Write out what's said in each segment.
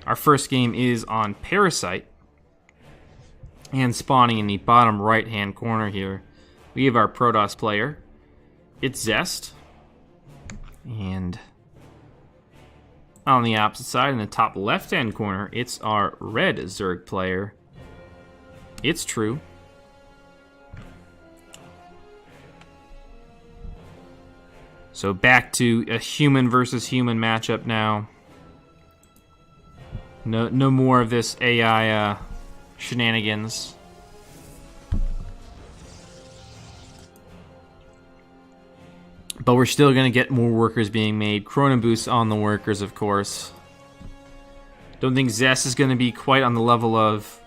Our first game is on Parasite. And spawning in the bottom right-hand corner here, we have our Protoss player. It's Zest. And on the opposite side, in the top left-hand corner, it's our red Zerg player. It's True. So back to a human versus human matchup now. No more of this AI shenanigans. But we're still going to get more workers being made. Chrono boosts on the workers, of course. Don't think Zest is going to be quite on the level of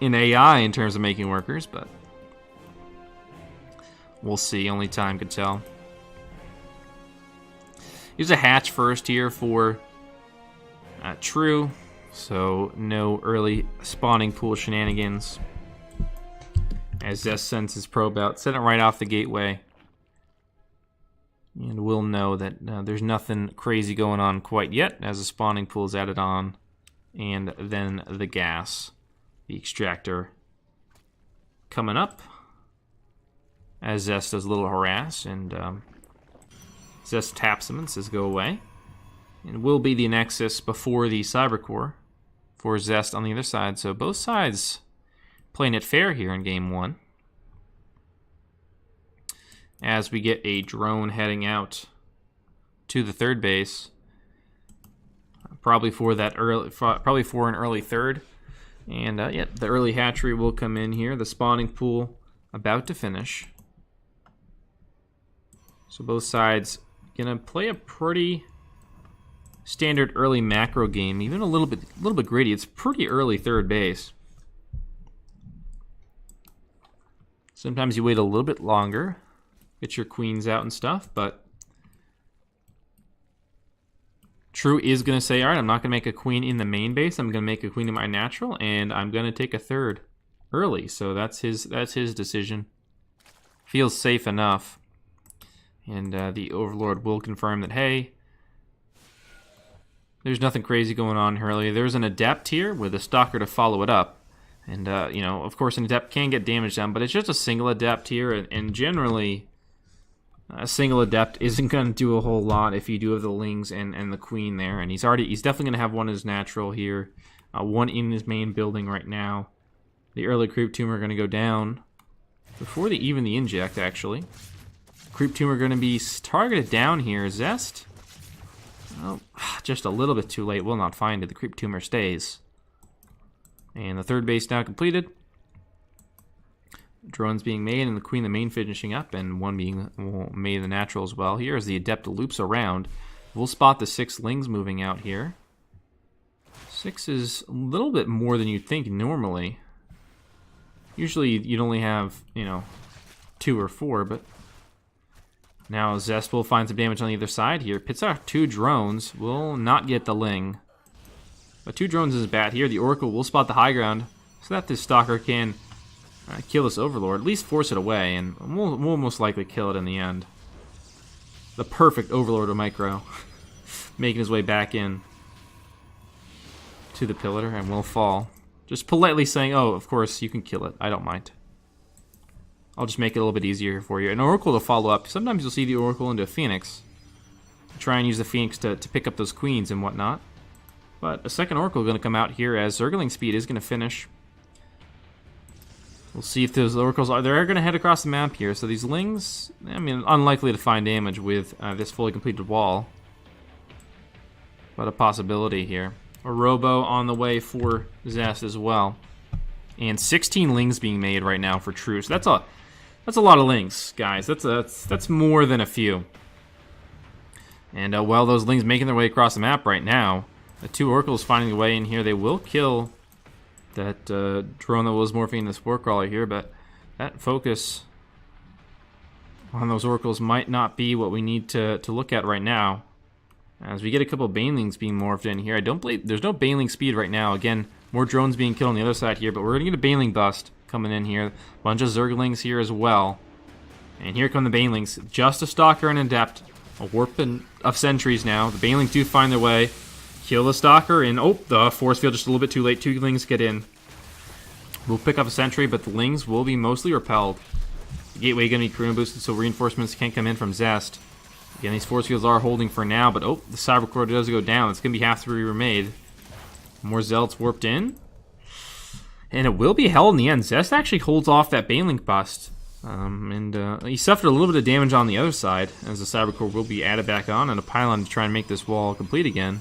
in AI in terms of making workers, but we'll see. Only time could tell. Use a hatch first here for True, so no early spawning pool shenanigans. As Zest sends his probe out, send it right off the gateway. And we'll know that there's nothing crazy going on quite yet as the spawning pool is added on. And then the gas, the extractor, coming up. As Zest does a little harass, and Zest taps him and says go away. And will be the Nexus before the Cybercore for Zest on the other side. So both sides playing it fair here in game one. As we get a drone heading out to the third base, probably for an early third, and yeah, the early hatchery will come in here. The spawning pool about to finish, so both sides gonna play a pretty standard early macro game, even a little bit greedy. It's pretty early third base. Sometimes you wait a little bit longer. Get your queens out and stuff, but True is going to say, all right, I'm not going to make a queen in the main base. I'm going to make a queen in my natural, and I'm going to take a third early. So that's his decision. Feels safe enough. And the Overlord will confirm that, hey, there's nothing crazy going on early. There's an Adept here with a Stalker to follow it up. And, you know, of course, an Adept can get damage done, but it's just a single Adept here, and generally a single Adept isn't going to do a whole lot if you do have the Lings and the Queen there. And he's definitely going to have one in his natural here, one in his main building right now. The early Creep Tumor are going to go down before even the inject, actually. Creep Tumor going to be targeted down here. Zest? Oh, just a little bit too late. Will not find it. The Creep Tumor stays. And the third base now completed. Drones being made, and the Queen the main finishing up, and one being made in the natural as well. Here as the Adept loops around, we'll spot the 6 Lings moving out here. 6 is a little bit more than you'd think normally. Usually you'd only have, 2 or 4, but now Zest will find some damage on the other side here. Pits out 2 drones, will not get the Ling. But 2 drones is bad here. The Oracle will spot the high ground so that this Stalker can kill this Overlord, at least force it away, and we'll most likely kill it in the end. The perfect Overlord of Micro. Making his way back in to the Pillager and will fall. Just politely saying, oh, of course, you can kill it. I don't mind. I'll just make it a little bit easier for you. An Oracle to follow up. Sometimes you'll see the Oracle into a Phoenix. Try and use the Phoenix to pick up those Queens and whatnot. But a second Oracle is going to come out here as Zergling Speed is going to finish. We'll see if those Oracles are... They're going to head across the map here. So these Lings, I mean, unlikely to find damage with this fully completed wall. But a possibility here. A Robo on the way for Zest as well. And 16 Lings being made right now for True. So that's a lot of Lings, guys. That's more than a few. And while those Lings making their way across the map right now, the 2 Oracles finding their way in here. They will kill that drone that was morphing the Spore Crawler here, but that focus on those Oracles might not be what we need to look at right now. As we get a couple of Banelings being morphed in here. I don't believe there's no Baneling speed right now. Again, more drones being killed on the other side here, but we're going to get a Baneling bust coming in here. A bunch of Zerglings here as well. And here come the Banelings. Just a Stalker and Adept. A warp of sentries now. The Banelings do find their way. Kill the Stalker, and oh, the force field just a little bit too late. 2 Lings get in. We'll pick up a sentry, but the Lings will be mostly repelled. The gateway going to be Karuna boosted, so reinforcements can't come in from Zest. Again, these force fields are holding for now, but oh, the Cyber Core does go down. It's going to be have to be remade. More Zealots warped in. And it will be held in the end. Zest actually holds off that Banelink bust. He suffered a little bit of damage on the other side, as the Cyber Core will be added back on, and a pylon to try and make this wall complete again.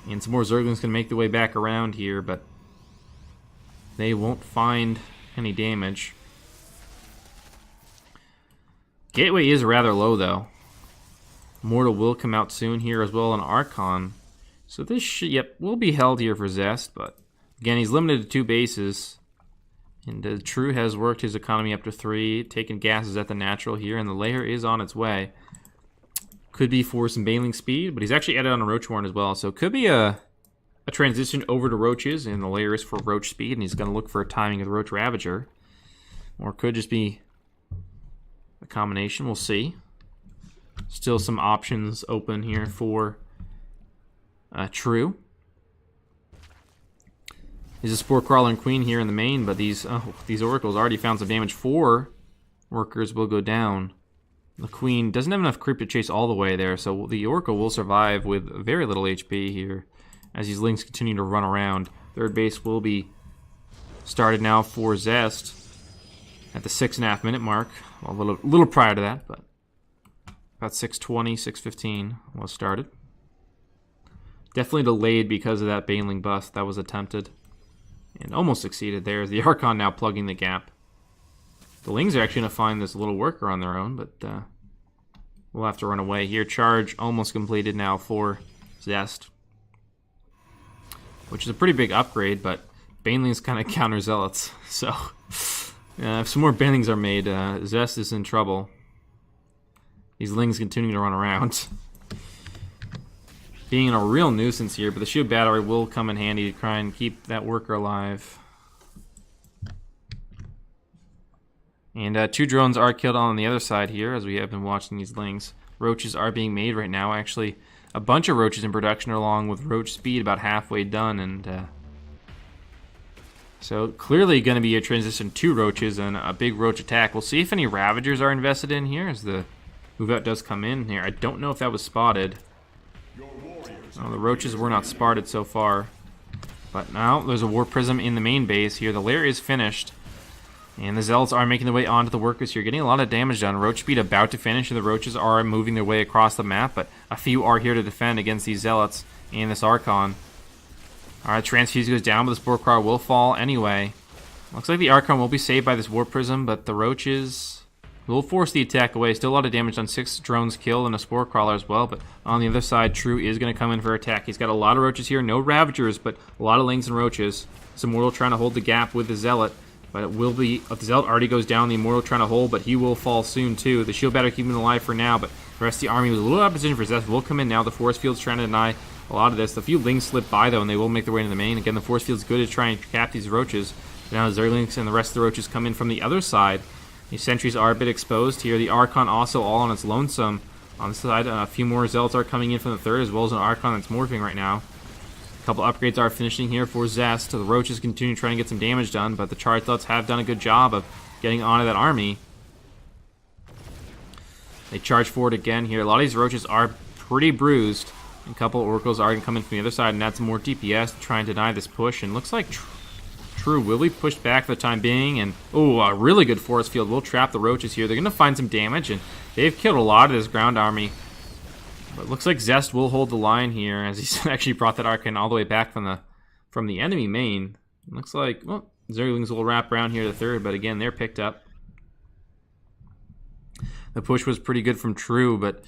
And some more Zerglings can make their way back around here, but they won't find any damage. Gateway is rather low, though. Mortal will come out soon here as well, an Archon. So this should, will be held here for Zest, but again, he's limited to 2 bases. And True has worked his economy up to 3, taking gases at the natural here, and the lair is on its way. Could be for some Baneling speed, but he's actually added on a Roach Warren as well, so it could be a transition over to Roaches, and the lair is for Roach speed, and he's going to look for a timing of the Roach Ravager. Or it could just be a combination, we'll see. Still some options open here for True. He's a Spore Crawler and Queen here in the main, but these Oracles already found some damage. 4 workers will go down. The Queen doesn't have enough creep to chase all the way there, so the Oracle will survive with very little HP here as these Lings continue to run around. Third base will be started now for Zest at the 6.5 minute mark. Well, a little prior to that, but about 6:20, 6:15 was started. Definitely delayed because of that Baneling bust that was attempted. And almost succeeded there. The Archon now plugging the gap. The Lings are actually going to find this little worker on their own, but we'll have to run away here. Charge almost completed now for Zest, which is a pretty big upgrade, but Banelings kind of counter Zealots. So if some more Banelings are made, Zest is in trouble. These Lings continue to run around. Being a real nuisance here, but the Shield Battery will come in handy to try and keep that worker alive. And 2 drones are killed on the other side here, as we have been watching these Lings. Roaches are being made right now. Actually, a bunch of Roaches in production along with Roach Speed about halfway done. And so clearly going to be a transition to Roaches and a big Roach attack. We'll see if any Ravagers are invested in here as the move-out does come in here. I don't know if that was spotted. Oh, the Roaches were not spotted so far. But now there's a War Prism in the main base here. The lair is finished. And the Zealots are making their way onto the workers here. Getting a lot of damage done. Roach Speed about to finish, and the Roaches are moving their way across the map. But a few are here to defend against these Zealots and this Archon. Alright, Transfuse goes down, but the Spore Crawler will fall anyway. Looks like the Archon will be saved by this War Prism, but the Roaches will force the attack away. Still a lot of damage done. 6 drones killed and a Spore Crawler as well. But on the other side, True is going to come in for attack. He's got a lot of Roaches here. No Ravagers, but a lot of Lings and Roaches. This Immortal trying to hold the gap with the Zealot. But it will be... the Zealot already goes down. The Immortal trying to hold, but he will fall soon too. The Shield Battery keeping him alive for now, but the rest of the army was a little out of position for Zest. Will come in now. The Force Field's trying to deny a lot of this. The few Lings slip by though, and they will make their way into the main. Again, the Force Field's good to try and cap these Roaches. But now the Zerglings and the rest of the Roaches come in from the other side. These sentries are a bit exposed here. The Archon also all on its lonesome. On the side, a few more Zealots are coming in from the third, as well as an Archon that's morphing right now. A couple upgrades are finishing here for Zest. The Roaches continue trying to get some damage done, but the Charge Zealots have done a good job of getting onto that army. They charge forward again here. A lot of these Roaches are pretty bruised. A couple of Oracles are going to come in from the other side and add some more DPS to try and deny this push. And looks like True will be pushed back for the time being, and a really good force field will trap the Roaches here. They're going to find some damage, and they've killed a lot of this ground army. But it looks like Zest will hold the line here, as he's actually brought that Archon all the way back from the enemy main. It looks like, well, Zerglings will wrap around here to the third, but again, they're picked up. The push was pretty good from True, but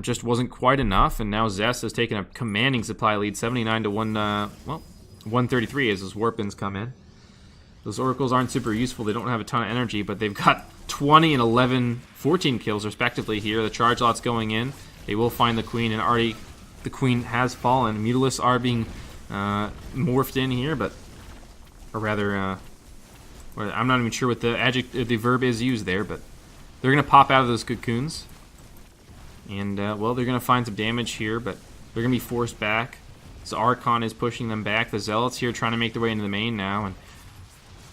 just wasn't quite enough, and now Zest has taken a commanding supply lead, 79 to 133 as those Warpins come in. Those Oracles aren't super useful. They don't have a ton of energy, but they've got 20 and 11, 14 kills respectively here. The charge lot's going in. They will find the Queen, and already the Queen has fallen. Mutalisks are being morphed in here, but, or rather, I'm not even sure what the verb is used there, but they're going to pop out of those cocoons. And, well, they're going to find some damage here, but they're going to be forced back. So Archon is pushing them back. The Zealots here trying to make their way into the main now, and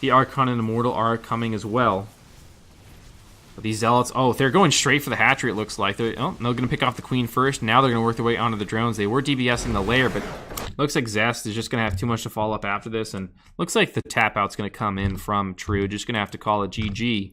the Archon and Immortal are coming as well. But these Zealots, oh, they're going straight for the hatchery, it looks like. They're going to pick off the Queen first. Now they're going to work their way onto the drones. They were DBSing the lair, but looks like Zest is just going to have too much to follow up after this, and looks like the tap out's going to come in from True. Just going to have to call it GG.